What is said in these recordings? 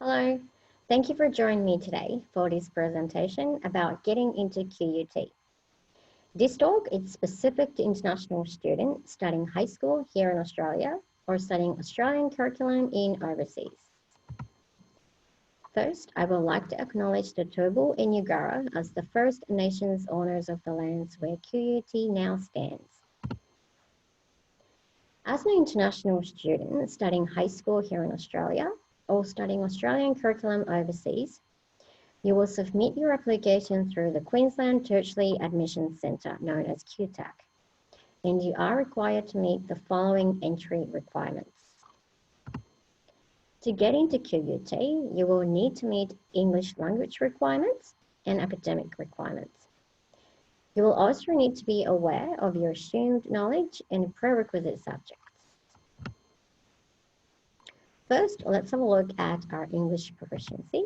Hello, thank you for joining me today for this presentation about getting into QUT. This talk is specific to international students studying high school here in Australia or studying Australian curriculum in overseas. First, I would like to acknowledge the Turrbal and Yagara as the First Nations owners of the lands where QUT now stands. As an international student studying high school here in Australia or studying Australian curriculum overseas, you will submit your application through the Queensland Tertiary Admissions Centre, known as QTAC, and you are required to meet the following entry requirements. To get into QUT, you will need to meet English language requirements and academic requirements. You will also need to be aware of your assumed knowledge and prerequisite subjects. First, let's have a look at our English proficiency.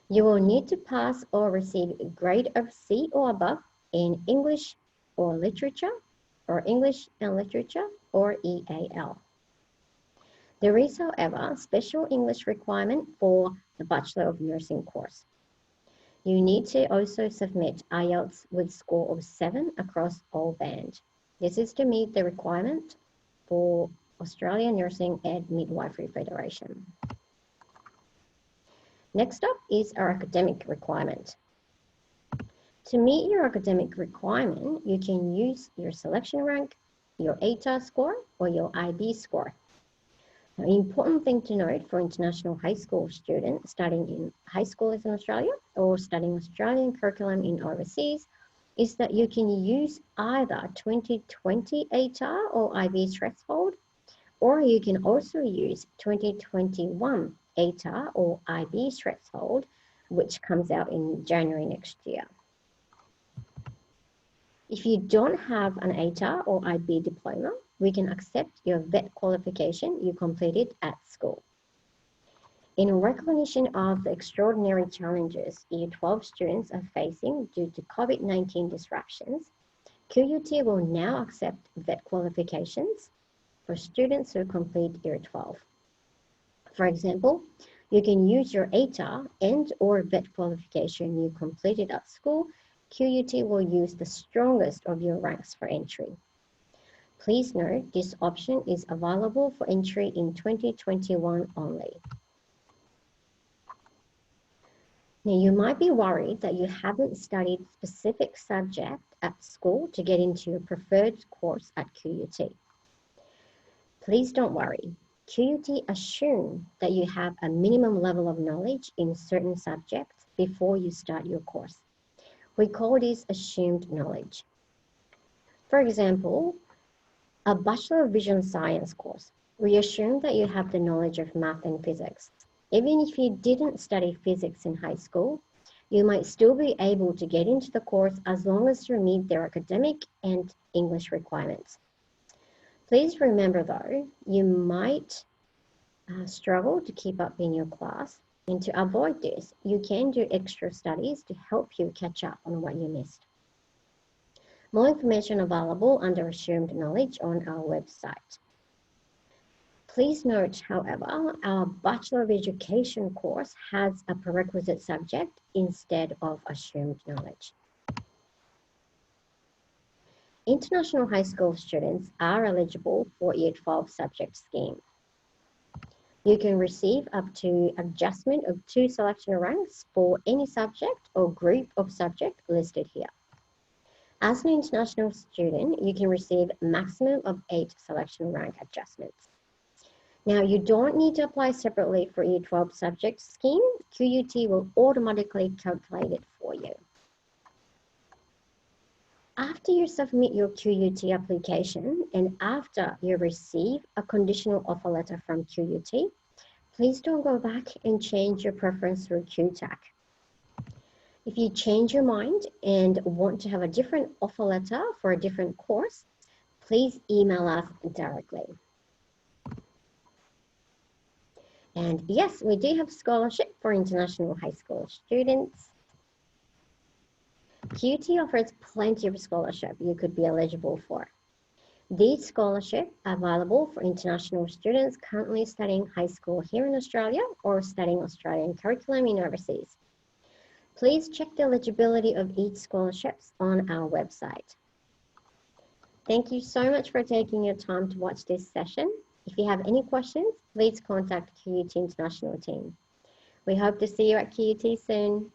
You will need to pass or receive a grade of C or above in English or Literature, or English and Literature, or EAL. There is, however, special English requirement for the Bachelor of Nursing course. You need to also submit IELTS with score of 7 across all band. This is to meet the requirement for Australian Nursing and Midwifery Federation. Next up is our academic requirement. To meet your academic requirement, you can use your selection rank, your ATAR score, or your IB score. Now, an important thing to note for international high school students studying in high schools in Australia or studying Australian curriculum in overseas is that you can use either 2020 ATAR or IB threshold, or you can also use 2021 ATAR or IB threshold, which comes out in January next year. If you don't have an ATAR or IB diploma, we can accept your VET qualification you completed at school. In recognition of the extraordinary challenges Year 12 students are facing due to COVID-19 disruptions, QUT will now accept VET qualifications for students who complete Year 12. For example, you can use your ATAR and or VET qualification you completed at school. QUT will use the strongest of your ranks for entry. Please note this option is available for entry in 2021 only. Now, you might be worried that you haven't studied a specific subject at school to get into your preferred course at QUT. Please don't worry. QUT assumes that you have a minimum level of knowledge in certain subjects before you start your course. We call this assumed knowledge. For example, a Bachelor of Vision Science course, we assume that you have the knowledge of math and physics. Even if you didn't study physics in high school, you might still be able to get into the course as long as you meet their academic and English requirements. Please remember though, you might struggle to keep up in your class, and to avoid this, you can do extra studies to help you catch up on what you missed. More information available under assumed knowledge on our website. Please note, however, our Bachelor of Education course has a prerequisite subject instead of assumed knowledge. International high school students are eligible for Year 12 subject scheme. You can receive up to adjustment of 2 selection ranks for any subject or group of subject listed here. As an international student, you can receive a maximum of 8 selection rank adjustments. Now, you don't need to apply separately for Year 12 subject scheme. QUT will automatically calculate it for you. After you submit your QUT application and after you receive a conditional offer letter from QUT, please don't go back and change your preference through QTAC. If you change your mind and want to have a different offer letter for a different course, please email us directly. And yes, we do have scholarship for international high school students. QUT offers plenty of scholarship you could be eligible for. These scholarships are available for international students currently studying high school here in Australia or studying Australian curriculum in overseas. Please check the eligibility of each scholarships on our website. Thank you so much for taking your time to watch this session. If you have any questions, please contact QUT International team. We hope to see you at QUT soon.